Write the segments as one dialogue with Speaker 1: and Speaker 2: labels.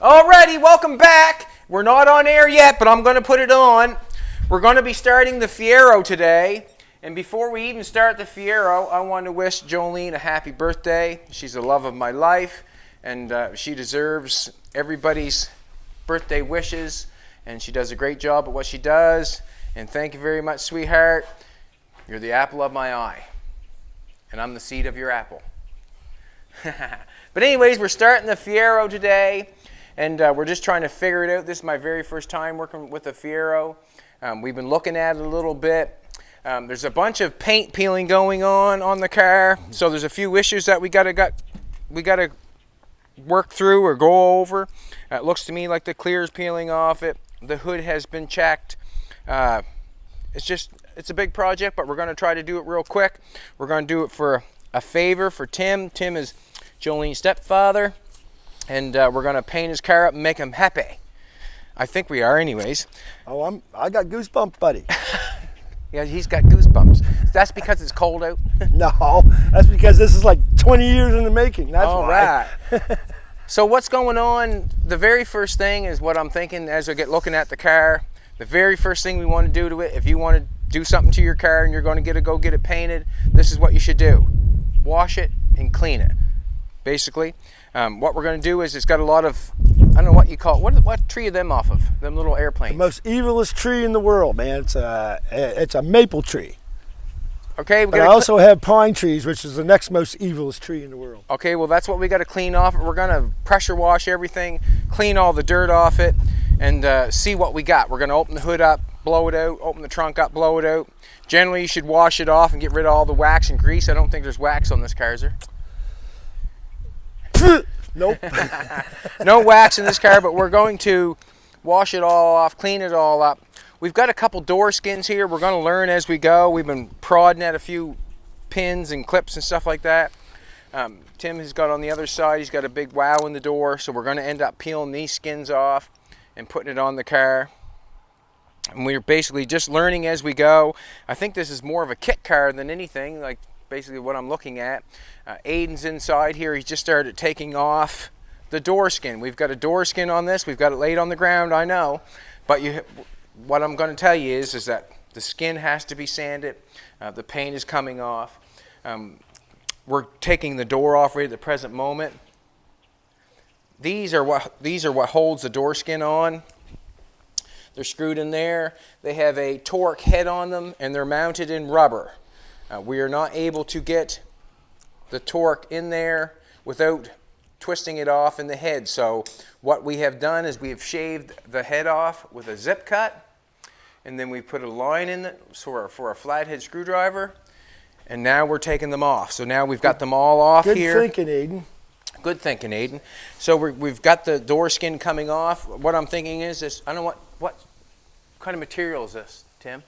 Speaker 1: Alrighty, welcome back. We're not on air yet, but I'm going to put it on. We're going to be starting the Fiero today. And before we even start the Fiero, I want to wish Jolene a happy birthday. She's the love of my life, and she deserves everybody's birthday wishes. And she does a great job at what she does. And thank you very much, sweetheart. You're the apple of my eye. And I'm the seed of your apple. But anyways, we're starting the Fiero today. And we're just trying to figure it out. This is my very first time working with a Fiero. We've been looking at it a little bit. There's a bunch of paint peeling going on the car. So there's a few issues that we gotta work through or go over. It looks to me like the clear is peeling off it. The hood has been checked. It's a big project, but we're going to try to do it real quick. We're going to do it for a favor for Tim. Tim is Jolene's stepfather. And we're going to paint his car up and make him happy. I think we are anyways.
Speaker 2: Oh, I got goosebumps, buddy.
Speaker 1: Yeah, he's got goosebumps. That's because it's cold out?
Speaker 2: No, that's because this is like 20 years in the making. That's
Speaker 1: why. Right. So what's going on? The very first thing is what I'm thinking as I get looking at the car. The very first thing we want to do to it, if you want to do something to your car and you're going to go get it painted, this is what you should do. Wash it and clean it, basically. What we're going to do is it's got a lot of, I don't know what you call it. What tree are them off of? Them little airplanes.
Speaker 2: The most evilest tree in the world, man. It's a maple tree.
Speaker 1: Okay.
Speaker 2: But I also have pine trees, which is the next most evilest tree in the world.
Speaker 1: Okay, well that's what we got to clean off. We're going to pressure wash everything, clean all the dirt off it, and see what we got. We're going to open the hood up, blow it out, open the trunk up, blow it out. Generally, you should wash it off and get rid of all the wax and grease. I don't think there's wax on this car, is there?
Speaker 2: Nope.
Speaker 1: No wax in this car, but we're going to wash it all off, clean it all up. We've got a couple door skins here. We're going to learn as we go. We've been prodding at a few pins and clips and stuff like that. Tim has got on the other side, he's got a big wow in the door, so we're going to end up peeling these skins off and putting it on the car. And we're basically just learning as we go. I think this is more of a kit car than anything, like basically what I'm looking at. Aiden's inside here. He just started taking off the door skin. We've got a door skin on this. We've got it laid on the ground, I know. But what I'm going to tell you is that the skin has to be sanded. The paint is coming off. We're taking the door off right at the present moment. These are what holds the door skin on. They're screwed in there. They have a torque head on them, and they're mounted in rubber. We are not able to get the torque in there without twisting it off in the head. So what we have done is we have shaved the head off with a zip cut, and then we put a line in it for a flathead screwdriver, and now we're taking them off. So now we've got them all off here.
Speaker 2: Good thinking, Aiden.
Speaker 1: Good thinking, Aiden. So we've got the door skin coming off. What I'm thinking is this, I don't know what kind of material is this, Tim?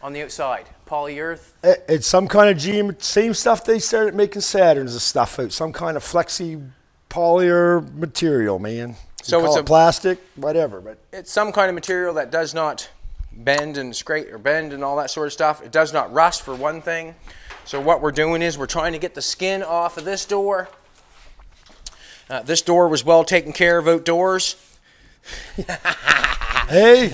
Speaker 1: On the outside, polyurethane?
Speaker 2: It's some kind of same stuff they started making Saturns and stuff out. Some kind of flexi polyur material, man. So it's plastic, whatever. But
Speaker 1: it's some kind of material that does not bend and scrape or bend and all that sort of stuff. It does not rust, for one thing. So what we're doing is we're trying to get the skin off of this door. This door was well taken care of outdoors.
Speaker 2: Hey,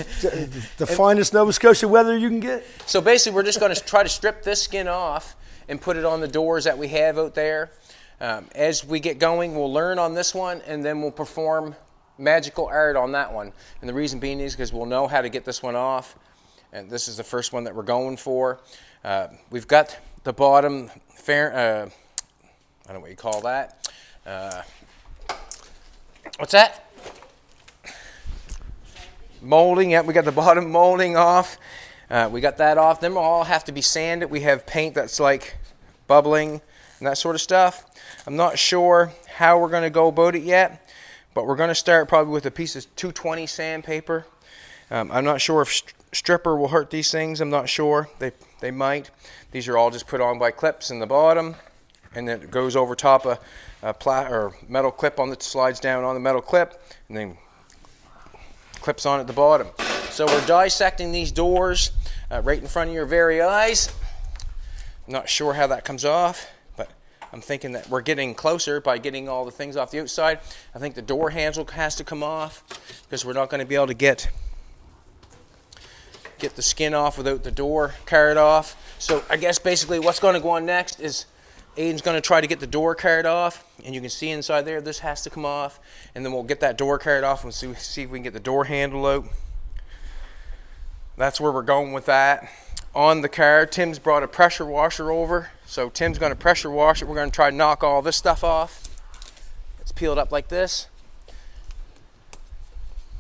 Speaker 2: the finest Nova Scotia weather you can get.
Speaker 1: So basically, we're just going to try to strip this skin off and put it on the doors that we have out there. As we get going, we'll learn on this one, and then we'll perform magical art on that one. And the reason being is because we'll know how to get this one off. And this is the first one that we're going for. We've got the bottom, I don't know what you call that. What's that? Molding. Yep, we got the bottom molding off. We got that off. Them all have to be sanded. We have paint that's like bubbling and that sort of stuff. I'm not sure how we're going to go about it yet, but we're going to start probably with a piece of 220 sandpaper. I'm not sure if stripper will hurt these things. I'm not sure. They might. These are all just put on by clips in the bottom, and then it goes over top a metal clip on that slides down on the metal clip, and then clips on at the bottom. So we're dissecting these doors right in front of your very eyes. I'm not sure how that comes off, but I'm thinking that we're getting closer by getting all the things off the outside. I think the door handle has to come off because we're not going to be able to get the skin off without the door card off. So I guess basically what's going to go on next is Aiden's going to try to get the door card off, and you can see inside there this has to come off, and then we'll get that door card off and see if we can get the door handle out. That's where we're going with that. On the car, Tim's brought a pressure washer over, so Tim's going to pressure wash it. We're going to try to knock all this stuff off. It's peeled up like this.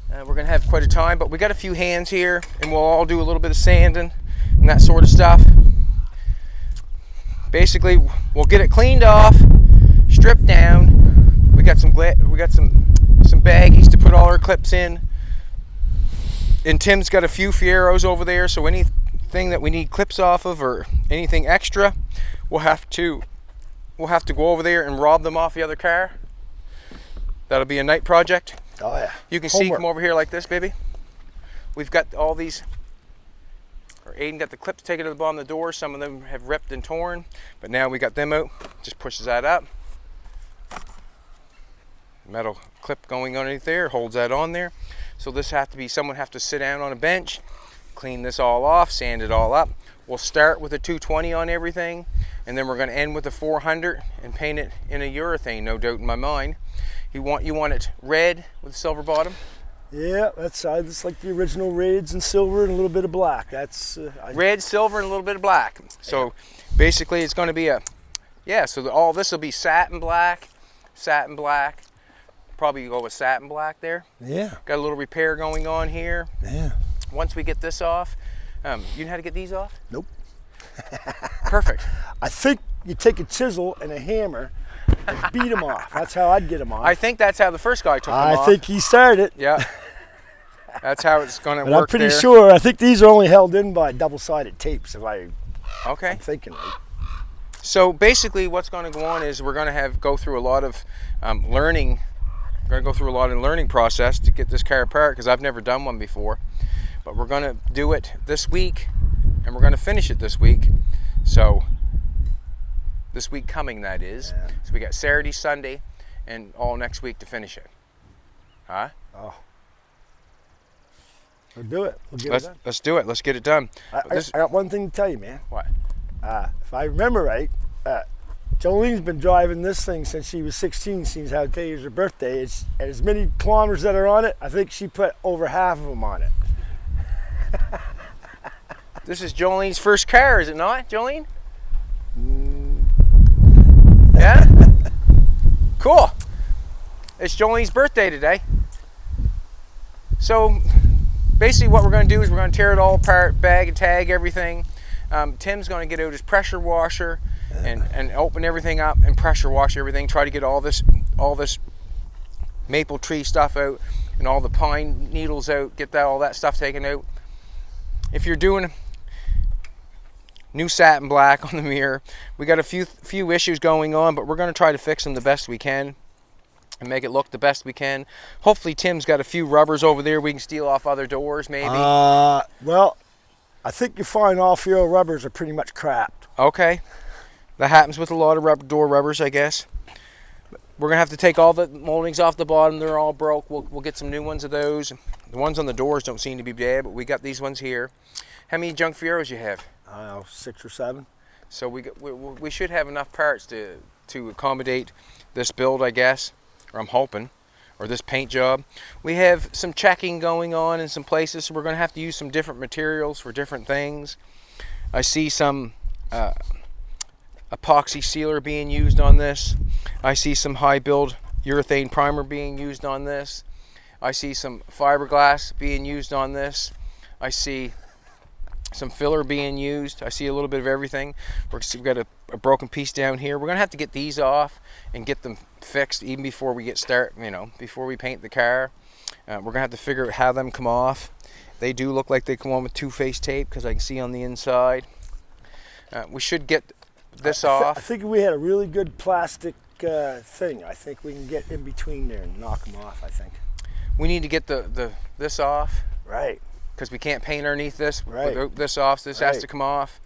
Speaker 1: We're going to have quite a time, but we got a few hands here, and we'll all do a little bit of sanding and that sort of stuff. Basically, we'll get it cleaned off, stripped down. We got some baggies to put all our clips in, and Tim's got a few Fieros over there, so anything that we need clips off of or anything extra, we'll have to go over there and rob them off the other car. That'll be a night project.
Speaker 2: Oh yeah.
Speaker 1: You can see, come over here like this, baby. We've got all these, or Aiden got the clips taken to the bottom of the door. Some of them have ripped and torn, but now we got them out. Just pushes that up. Metal clip going underneath there, holds that on there. So this has to be, someone have to sit down on a bench, clean this all off, sand it all up. We'll start with a 220 on everything, and then we're going to end with a 400 and paint it in a urethane, no doubt in my mind. You want it red with a silver bottom?
Speaker 2: Yeah, that's like the original reds and silver and a little bit of black. That's
Speaker 1: red, silver, and a little bit of black. So basically, it's going to be so all this will be satin black. Probably go with satin black there.
Speaker 2: Yeah.
Speaker 1: Got a little repair going on here.
Speaker 2: Yeah.
Speaker 1: Once we get this off, you know how to get these off?
Speaker 2: Nope.
Speaker 1: Perfect.
Speaker 2: I think you take a chisel and a hammer and beat them off. That's how I'd get them off.
Speaker 1: I think that's how the first guy took them off.
Speaker 2: I think he started it.
Speaker 1: Yeah. That's how it's going to work.
Speaker 2: I'm pretty sure. I think these are only held in by double-sided tapes. I'm thinking right.
Speaker 1: So basically, what's going to go on is we're going to go through a lot of learning. We're going to go through a lot of learning process to get this car apart because I've never done one before. But we're going to do it this week, and we're going to finish it this week. So this week coming, that is. Yeah. So we got Saturday, Sunday, and all next week to finish it. Huh?
Speaker 2: Oh. We'll do it. We'll get it done.
Speaker 1: Let's do it. Let's get it done.
Speaker 2: I got one thing to tell you, man.
Speaker 1: What?
Speaker 2: If I remember right, Jolene's been driving this thing since she was 16, seems how today is her birthday. It's as many kilometers that are on it, I think she put over half of them on it.
Speaker 1: This is Jolene's first car, is it not, Jolene? Yeah? Cool. It's Jolene's birthday today. So basically what we're going to do is we're going to tear it all apart, bag and tag everything. Tim's going to get out his pressure washer and open everything up and pressure wash everything. Try to get all this maple tree stuff out and all the pine needles out. Get all that stuff taken out. If you're doing new satin black on the mirror, we got a few issues going on, but we're going to try to fix them the best we can and make it look the best we can. Hopefully Tim's got a few rubbers over there we can steal off other doors, maybe.
Speaker 2: Well, I think you find all Fiero rubbers are pretty much cracked.
Speaker 1: Okay. That happens with a lot of door rubbers, I guess. We're going to have to take all the moldings off the bottom. They're all broke. We'll get some new ones of those. The ones on the doors don't seem to be bad, but we got these ones here. How many junk Fieros you have?
Speaker 2: I don't know, 6 or 7.
Speaker 1: So we should have enough parts to accommodate this build, I guess, or I'm hoping, or this paint job. We have some checking going on in some places, so we're going to have to use some different materials for different things. I see some epoxy sealer being used on this. I see some high build urethane primer being used on this. I see some fiberglass being used on this. I see some filler being used. I see a little bit of everything. We've got a broken piece down here. We're gonna have to get these off and get them fixed even before we before we paint the car. We're gonna have to figure out how them come off. They do look like they come on with two-face tape because I can see on the inside. We should get this off.
Speaker 2: I think if we had a really good plastic thing, I think we can get in between there and knock them off, I think.
Speaker 1: We need to get this off.
Speaker 2: Right.
Speaker 1: Because we can't paint underneath this
Speaker 2: right.
Speaker 1: without this off, so this has to come off.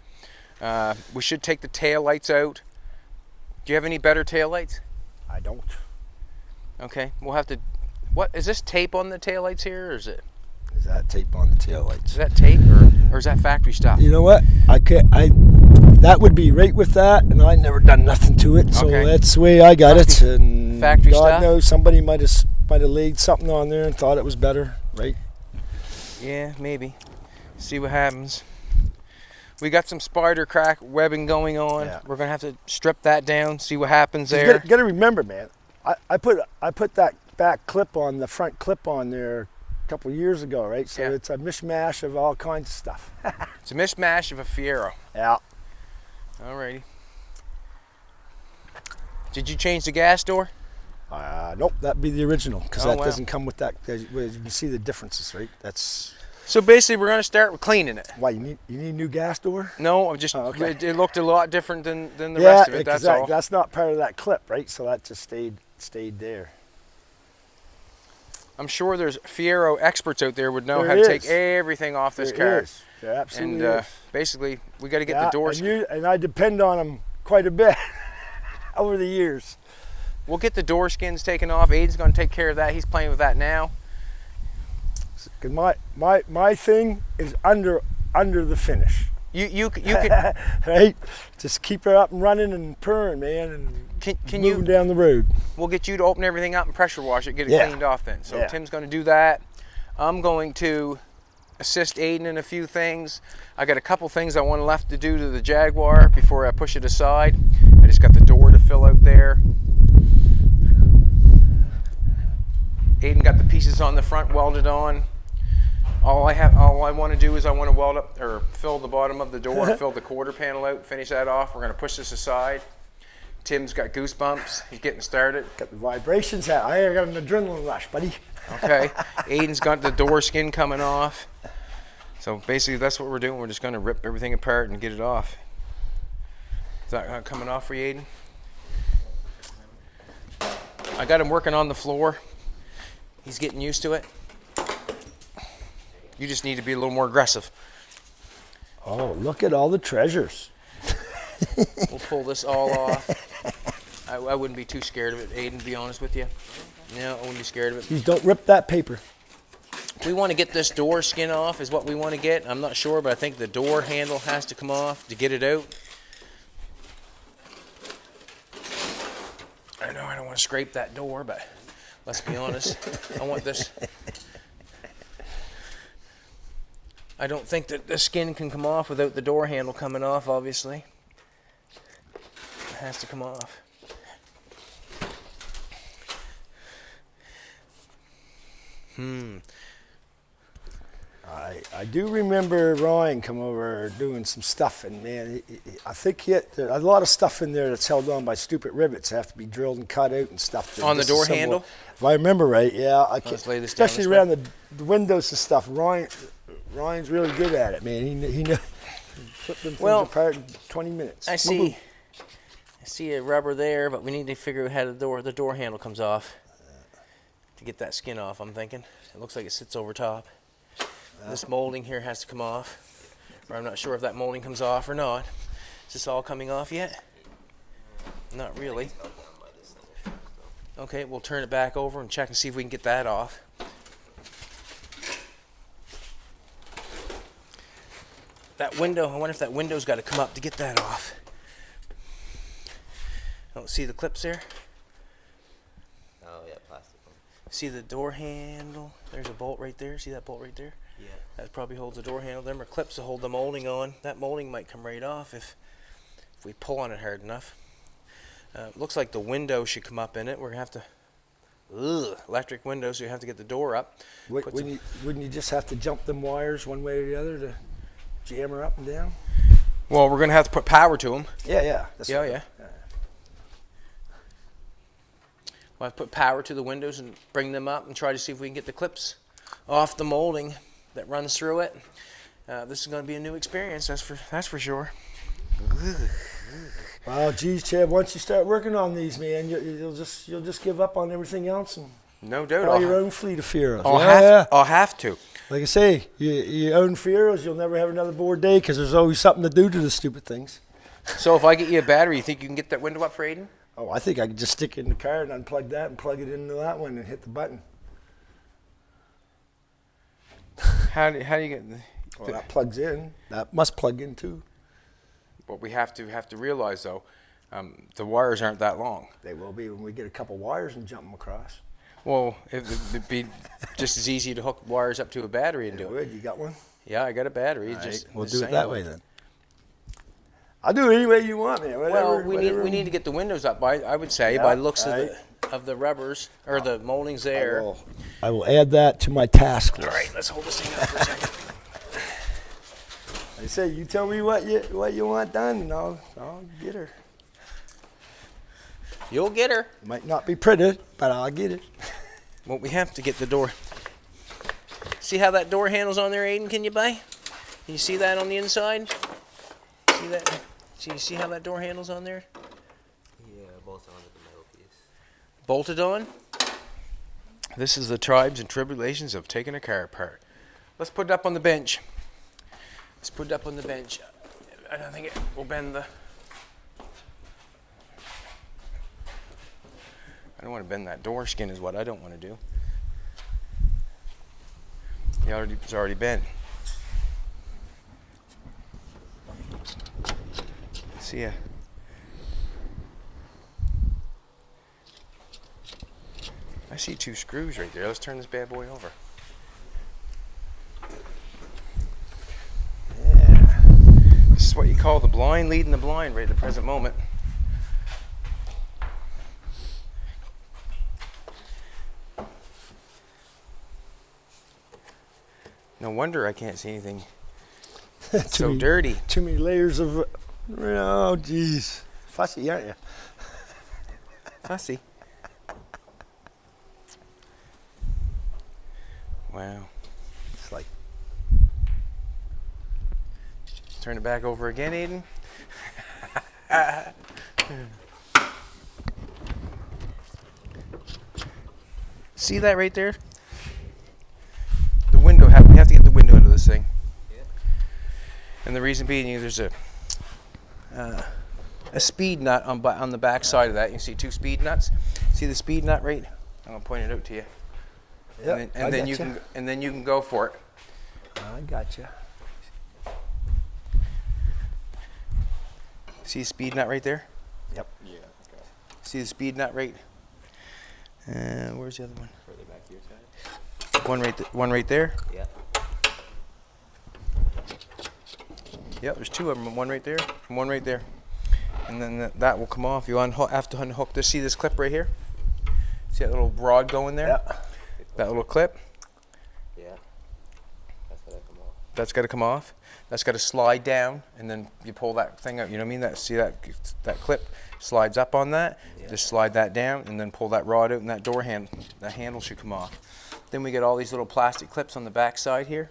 Speaker 1: We should take the tail lights out Do you have any better taillights?
Speaker 2: I don't.
Speaker 1: Okay, we'll have to. What is this tape on the taillights here, or is it?
Speaker 2: Is that tape on the taillights?
Speaker 1: Is that tape or is that factory stuff?
Speaker 2: You know what? That would be right with that, and I never done nothing to it, so
Speaker 1: Okay.
Speaker 2: that's the way I got it. And
Speaker 1: factory
Speaker 2: God
Speaker 1: stuff?
Speaker 2: knows somebody might have laid something on there and thought it was better, right?
Speaker 1: Yeah, maybe. See what happens. We got some spider crack webbing going on.
Speaker 2: Yeah.
Speaker 1: We're gonna have to strip that down, see what happens there.
Speaker 2: You got to remember, man. I put that back clip on the front clip on there a couple of years ago, right? So
Speaker 1: Yeah.
Speaker 2: it's a mishmash of all kinds of stuff.
Speaker 1: It's a mishmash of a Fiero.
Speaker 2: Yeah.
Speaker 1: Alrighty. Did you change the gas door?
Speaker 2: Nope, that'd be the original because
Speaker 1: Oh,
Speaker 2: that
Speaker 1: wow.
Speaker 2: doesn't come with that. You can see the differences, right? That's
Speaker 1: So basically, we're gonna start with cleaning it.
Speaker 2: why you need a new gas door.
Speaker 1: No, I'm just
Speaker 2: Oh, okay.
Speaker 1: it looked a lot different than the rest of it. That's all.
Speaker 2: That's not part of that clip, right? So that just stayed there.
Speaker 1: I'm sure there's Fiero experts out there would know
Speaker 2: There
Speaker 1: how to take
Speaker 2: is.
Speaker 1: everything off this
Speaker 2: There
Speaker 1: car.
Speaker 2: is. There absolutely
Speaker 1: And
Speaker 2: is.
Speaker 1: basically, we got to get
Speaker 2: Yeah,
Speaker 1: the doors.
Speaker 2: and I depend on them quite a bit over the years.
Speaker 1: We'll get the door skins taken off. Aiden's going to take care of that. He's playing with that now.
Speaker 2: Cause my thing is under the finish.
Speaker 1: You can
Speaker 2: Right? Just keep her up and running and purring, man, and
Speaker 1: can
Speaker 2: moving
Speaker 1: you?
Speaker 2: down the road.
Speaker 1: We'll get you to open everything up and pressure wash it, get it
Speaker 2: Yeah.
Speaker 1: cleaned off then. So
Speaker 2: Yeah.
Speaker 1: Tim's going to do that. I'm going to assist Aiden in a few things. I got a couple things I want left to do to the Jaguar before I push it aside. I just got the door to fill out there. Aiden got the pieces on the front welded on. All I want to do is I want to weld up or fill the bottom of the door, fill the quarter panel out, finish that off. We're going to push this aside. Tim's got goosebumps. He's getting started.
Speaker 2: Got the vibrations out. I got an adrenaline rush, buddy.
Speaker 1: Okay. Aiden's got the door skin coming off. So basically that's what we're doing. We're just going to rip everything apart and get it off. Is that coming off for you, Aiden? I got him working on the floor. He's getting used to it. You just need to be a little more aggressive.
Speaker 2: Oh, look at all the treasures.
Speaker 1: We'll pull this all off. I wouldn't be too scared of it, Aiden, to be honest with you. No, I wouldn't be scared of it.
Speaker 2: Please don't rip that paper.
Speaker 1: We want to get this door skin off is what we want to get. I'm not sure, but I think the door handle has to come off to get it out. I know I don't want to scrape that door, but let's be honest. I want this. I don't think that the skin can come off without the door handle coming off, obviously. It has to come off.
Speaker 2: I do remember Ryan come over doing some stuff, and man, I think he had a lot of stuff in there that's held on by stupid rivets. Have to be drilled and cut out and stuff.
Speaker 1: On the door
Speaker 2: disassemble.
Speaker 1: handle?
Speaker 2: If I remember right, yeah.
Speaker 1: Let's lay this down
Speaker 2: especially
Speaker 1: this way.
Speaker 2: around the windows and stuff. Ryan's really good at it, man. He knows put them things
Speaker 1: Well,
Speaker 2: apart in 20 minutes.
Speaker 1: I see a rubber there, but we need to figure out how the door handle comes off to get that skin off. I'm thinking it looks like it sits over top. This molding here has to come off, or I'm not sure if that molding comes off or not. Is this all coming off yet? Not really. Okay, we'll turn it back over and check and see if we can get that off. That window, I wonder if that window's got to come up to get that off. Don't see the clips there?
Speaker 3: Oh yeah, plastic one.
Speaker 1: See the door handle? There's a bolt right there. See that bolt right there?
Speaker 3: Yeah.
Speaker 1: That probably holds the door handle. Them are clips to hold the molding on. That molding might come right off if we pull on it hard enough. Looks like the window should come up in it. We're going to have to, electric window, so you have to get the door up.
Speaker 2: Wouldn't you just have to jump them wires one way or the other to jam her up and down?
Speaker 1: Well, we're going to have to put power to them.
Speaker 2: Yeah. That's
Speaker 1: Yeah,
Speaker 2: right.
Speaker 1: yeah. We'll have to put power to the windows and bring them up and try to see if we can get the clips off the molding that runs through it. This is going to be a new experience, that's for sure.
Speaker 2: Well, geez, Chad, once you start working on these, man, you'll just give up on everything else and
Speaker 1: No doubt.
Speaker 2: buy your own fleet of Fieros.
Speaker 1: I'll have to.
Speaker 2: Like I say, you own Fieros, you'll never have another bored day because there's always something to do to the stupid things.
Speaker 1: So if I get you a battery, you think you can get that window up for Aiden?
Speaker 2: Oh, I think I could just stick it in the car and unplug that and plug it into that one and hit the button.
Speaker 1: How do you get?
Speaker 2: Well, that plugs in. That must plug in too.
Speaker 1: What we have to realize though, the wires aren't that long.
Speaker 2: They will be when we get a couple wires and jump them across.
Speaker 1: Well, it'd be just as easy to hook wires up to a battery and do it.
Speaker 2: You got one?
Speaker 1: Yeah, I got a battery.
Speaker 2: All right,
Speaker 1: Just
Speaker 2: we'll
Speaker 1: the
Speaker 2: do it
Speaker 1: same
Speaker 2: that way then. I'll do it any way you want, man.
Speaker 1: Well, we need to get the windows up. I would say by looks of the rubbers or the moldings there.
Speaker 2: I will add that to my task list.
Speaker 1: All right, let's hold this thing up for a second.
Speaker 2: I say, you tell me what you want done, and I'll get her.
Speaker 1: You'll get her.
Speaker 2: Might not be pretty, but I'll get it.
Speaker 1: Well, we have to get the door. See how that door handle's on there, Aiden? Can you buy? Can you see that on the inside? See that? See how that door handle's on there?
Speaker 3: Yeah, bolted onto the metal piece.
Speaker 1: Bolted on? This is the tribes and tribulations of taking a car apart. Let's put it up on the bench. Let's put it up on the bench. I don't think it will bend the... I don't want to bend that door skin is what I don't want to do. It's already bent. See ya. I see 2 screws right there. Let's turn this bad boy over.
Speaker 2: Yeah.
Speaker 1: This is what you call the blind leading the blind right at the present moment. No wonder I can't see anything. It's so dirty.
Speaker 2: Too many layers of... Oh, jeez. Fussy, aren't you?
Speaker 1: Fussy. Wow.
Speaker 2: It's like...
Speaker 1: Turn it back over again, Aiden. See that right there? The window, we have to get the window into this thing.
Speaker 3: Yeah.
Speaker 1: And the reason being, there's a speed nut on the back side of that. You can see 2 speed nuts. See the speed nut right? I'm gonna point it out to you.
Speaker 2: Yep,
Speaker 1: and then you can go for it.
Speaker 2: I gotcha.
Speaker 1: See the speed nut right there?
Speaker 2: Yep.
Speaker 3: Yeah. Okay.
Speaker 1: See the speed nut right? Where's the other one?
Speaker 3: Further back to your side.
Speaker 1: One right there.
Speaker 3: Yeah.
Speaker 1: Yep, there's 2 of them. One right there, and one right there. And then that will come off. You have to unhook this. See this clip right here? See that little rod going there?
Speaker 2: Yeah.
Speaker 1: That little clip?
Speaker 3: Yeah. That's gotta come off.
Speaker 1: That's got to come off. That's got to slide down, and then you pull that thing out. You know what I mean? See that clip slides up on that.
Speaker 3: Yeah.
Speaker 1: Just slide that down, and then pull that rod out, and that door handle, that handle should come off. Then we get all these little plastic clips on the back side here.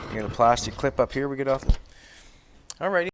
Speaker 1: We got a plastic clip up here. We get off. Alrighty.